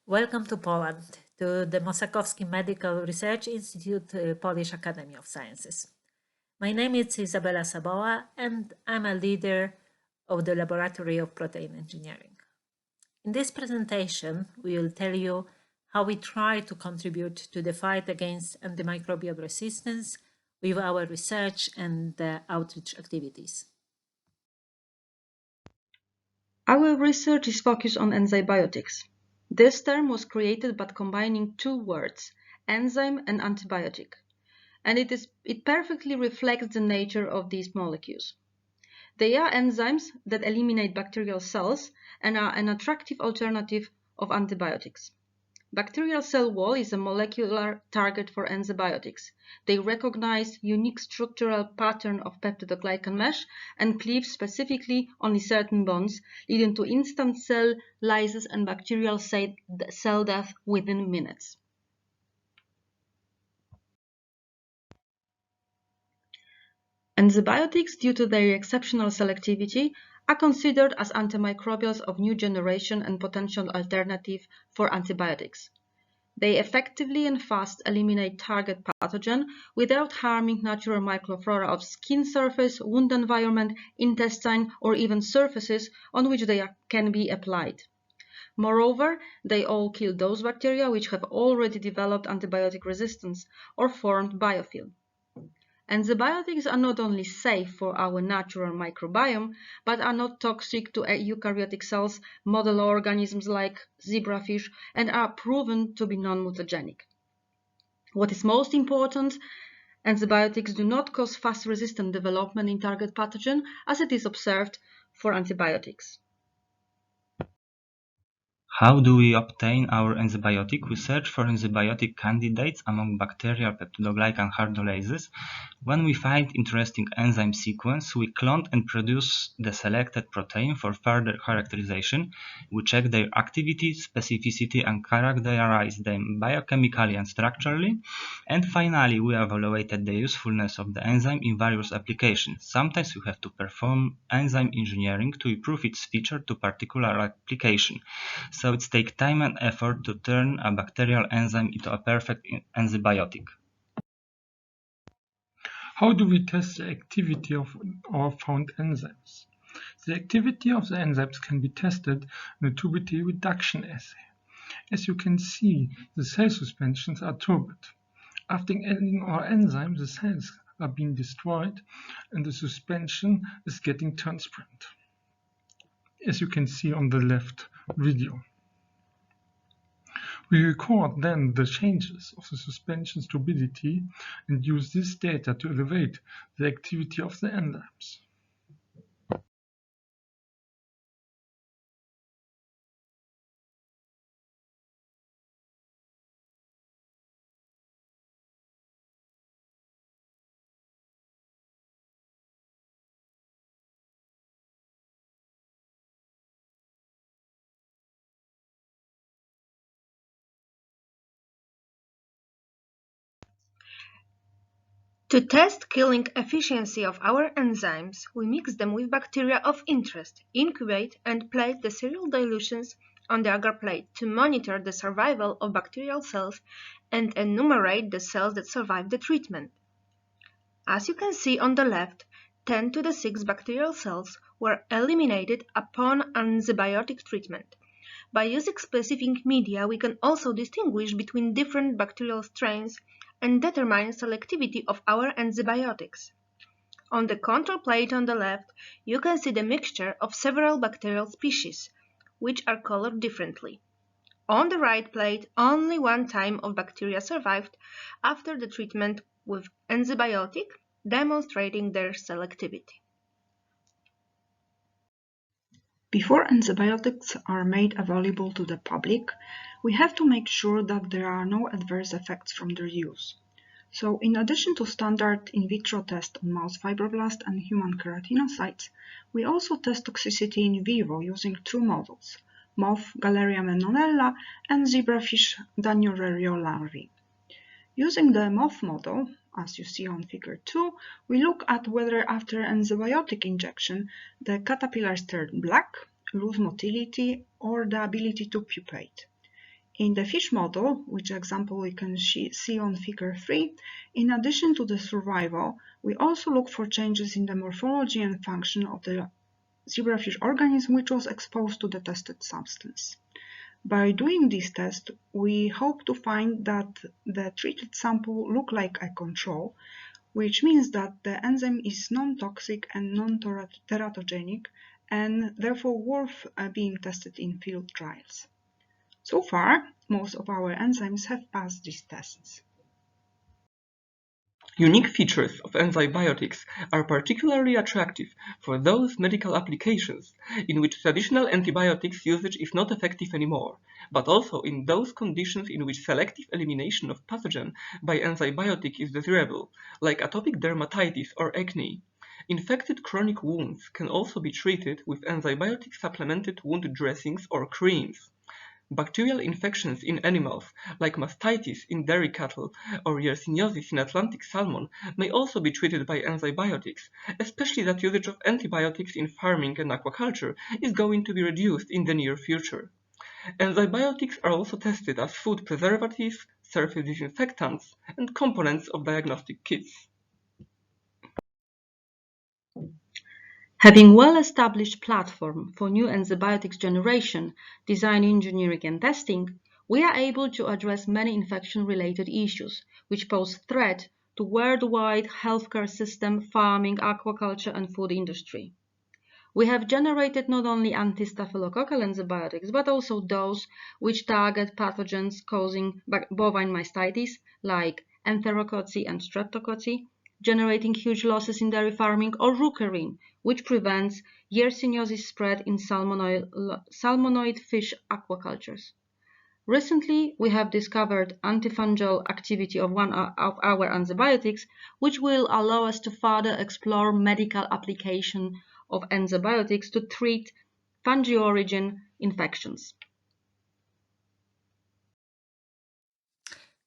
Welcome to Poland, to the Mosakowski Medical Research Institute, Polish Academy of Sciences. My name is Izabela Saboa, and I'm a leader of the Laboratory of Protein Engineering. In this presentation, we will tell you how we try to contribute to the fight against antimicrobial resistance with our research and outreach activities. Our research is focused on enzybiotics. This term was created by combining two words, enzyme and antibiotic, and it perfectly reflects the nature of these molecules. They are enzymes that eliminate bacterial cells and are an attractive alternative of antibiotics. Bacterial cell wall is a molecular target for enzybiotics. They recognize unique structural pattern of peptidoglycan mesh and cleave specifically only certain bonds, leading to instant cell lysis and bacterial cell death within minutes. Enzybiotics, due to their exceptional selectivity, are considered as antimicrobials of new generation and potential alternative for antibiotics. They effectively and fast eliminate target pathogen without harming natural microflora of skin surface, wound environment, intestine, or even surfaces on which they can be applied. Moreover, they all kill those bacteria which have already developed antibiotic resistance or formed biofilm. Enzybiotics are not only safe for our natural microbiome, but are not toxic to eukaryotic cells, model organisms like zebrafish, and are proven to be non-mutagenic. What is most important, enzybiotics do not cause fast resistant development in target pathogen as it is observed for antibiotics. How do we obtain our enzybiotic? We search for enzybiotic candidates among bacterial peptidoglycan hydrolases. When we find interesting enzyme sequence, we clone and produce the selected protein for further characterization. We check their activity, specificity, and characterize them biochemically and structurally. And finally, we evaluated the usefulness of the enzyme in various applications. Sometimes we have to perform enzyme engineering to improve its feature to particular application. So it takes time and effort to turn a bacterial enzyme into a perfect enzybiotic. How do we test the activity of our found enzymes? The activity of the enzymes can be tested in a turbidity reduction assay. As you can see, the cell suspensions are turbid. After adding our enzyme, the cells are being destroyed and the suspension is getting transparent, as you can see on the left video. We record then the changes of the suspension's turbidity and use this data to evaluate the activity of the enzymes. To test killing efficiency of our enzymes, we mix them with bacteria of interest, incubate and place the serial dilutions on the agar plate to monitor the survival of bacterial cells and enumerate the cells that survive the treatment. As you can see on the left, 10 to the 6 bacterial cells were eliminated upon enzybiotic treatment. By using specific media, we can also distinguish between different bacterial strains and determine selectivity of our enzybiotics. On the control plate on the left, you can see the mixture of several bacterial species, which are colored differently. On the right plate, only one type of bacteria survived after the treatment with enzybiotic, demonstrating their selectivity. Before antibiotics are made available to the public, we have to make sure that there are no adverse effects from their use. So, in addition to standard in vitro test on mouse fibroblast and human keratinocytes, we also test toxicity in vivo using two models, moth Galleria menonella and zebrafish Danio larvae. Using the moth model, as you see on figure 2, we look at whether after enzybiotic injection the caterpillars turn black, lose motility, or the ability to pupate. In the fish model, which example we can see on figure 3, in addition to the survival, we also look for changes in the morphology and function of the zebrafish organism which was exposed to the tested substance. By doing this test, we hope to find that the treated sample look like a control, which means that the enzyme is non-toxic and non-teratogenic and therefore worth being tested in field trials. So far, most of our enzymes have passed these tests. Unique features of enzymbiotics are particularly attractive for those medical applications in which traditional antibiotics usage is not effective anymore, but also in those conditions in which selective elimination of pathogen by enzymbiotic is desirable, like atopic dermatitis or acne. Infected chronic wounds can also be treated with antibiotic-supplemented wound dressings or creams. Bacterial infections in animals, like mastitis in dairy cattle or yersiniosis in Atlantic salmon, may also be treated by enzymbiotics, especially that usage of antibiotics in farming and aquaculture is going to be reduced in the near future. Enzymbiotics are also tested as food preservatives, surface disinfectants, and components of diagnostic kits. Having well-established platform for new antibiotics generation, design engineering and testing, we are able to address many infection-related issues which pose threat to worldwide healthcare system, farming, aquaculture and food industry. We have generated not only anti-staphylococcal antibiotics but also those which target pathogens causing bovine mastitis like enterococci and streptococci, generating huge losses in dairy farming, or roucarin, which prevents yersiniosis spread in salmonoid fish aquacultures. Recently, we have discovered antifungal activity of one of our antibiotics, which will allow us to further explore medical application of antibiotics to treat fungi origin infections.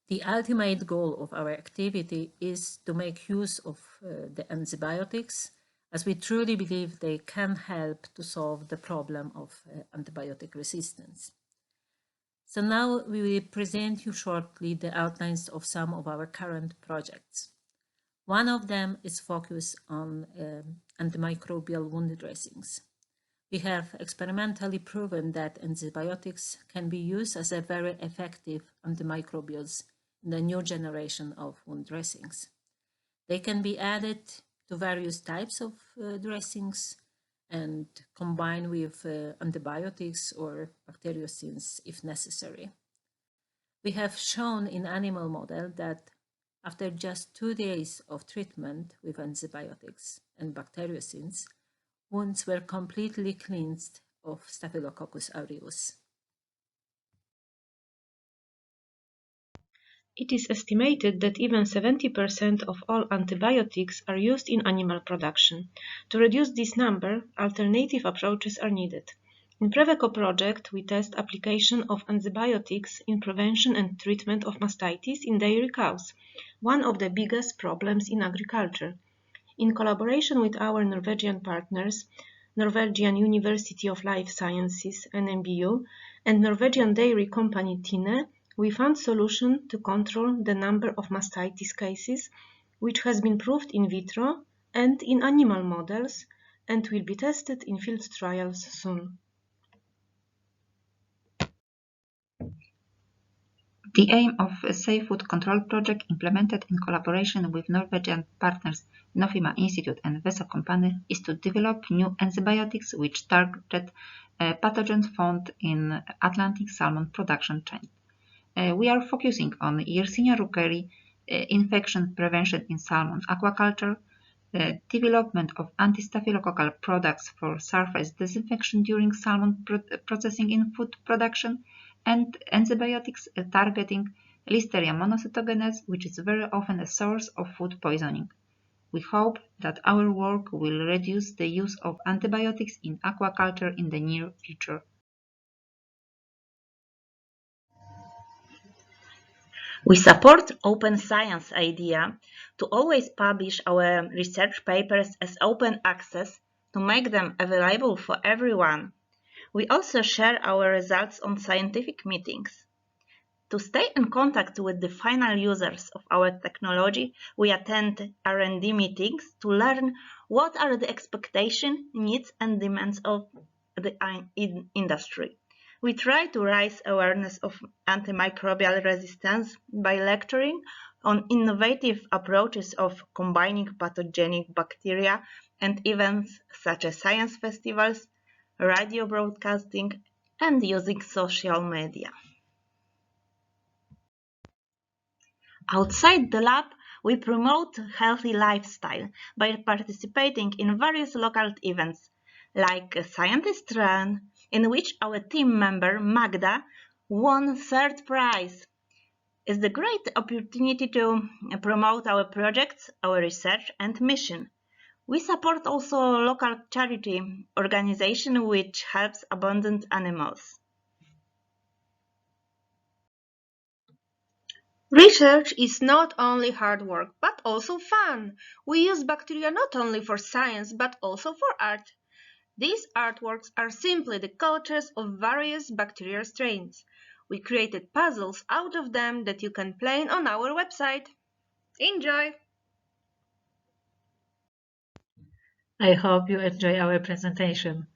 The ultimate goal of our activity is to make use of the antibiotics, as we truly believe they can help to solve the problem of antibiotic resistance. So now we will present you shortly the outlines of some of our current projects. One of them is focused on antimicrobial wound dressings. We have experimentally proven that antibiotics can be used as a very effective antimicrobials in the new generation of wound dressings. They can be added to various types of dressings and combined with antibiotics or bacteriocins if necessary. We have shown in animal model that after just 2 days of treatment with antibiotics and bacteriocins, wounds were completely cleansed of Staphylococcus aureus. It is estimated that even 70% of all antibiotics are used in animal production. To reduce this number, alternative approaches are needed. In Preveco project, we test application of antibiotics in prevention and treatment of mastitis in dairy cows, one of the biggest problems in agriculture. In collaboration with our Norwegian partners, Norwegian University of Life Sciences (NMBU) and Norwegian dairy company Tine, we found solution to control the number of mastitis cases, which has been proved in vitro and in animal models and will be tested in field trials soon. The aim of a Safe Food Control project implemented in collaboration with Norwegian partners Nofima Institute and Veso Company is to develop new antibiotics which target pathogens found in Atlantic salmon production chain. We are focusing on Yersinia roucarii, infection prevention in salmon aquaculture, development of anti-staphylococcal products for surface disinfection during salmon processing in food production, and antibiotics targeting Listeria monocytogenes, which is very often a source of food poisoning. We hope that our work will reduce the use of antibiotics in aquaculture in the near future. We support open science idea to always publish our research papers as open access to make them available for everyone. We also share our results on scientific meetings. To stay in contact with the final users of our technology, we attend R&D meetings to learn what are the expectations, needs, and demands of the industry. We try to raise awareness of antimicrobial resistance by lecturing on innovative approaches of combining pathogenic bacteria and events such as science festivals, radio broadcasting, and using social media. Outside the lab, we promote a healthy lifestyle by participating in various local events, like a scientist run, in which our team member Magda won third prize. It's a great opportunity to promote our projects, our research and mission. We support also a local charity organization which helps abandoned animals. Research is not only hard work, but also fun. We use bacteria not only for science, but also for art. These artworks are simply the cultures of various bacterial strains. We created puzzles out of them that you can play on our website. Enjoy! I hope you enjoy our presentation.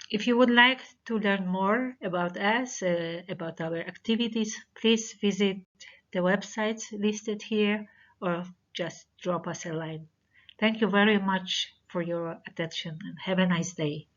If you would like to learn more about us, about our activities, please visit the websites listed here or just drop us a line. Thank you very much for your attention and have a nice day.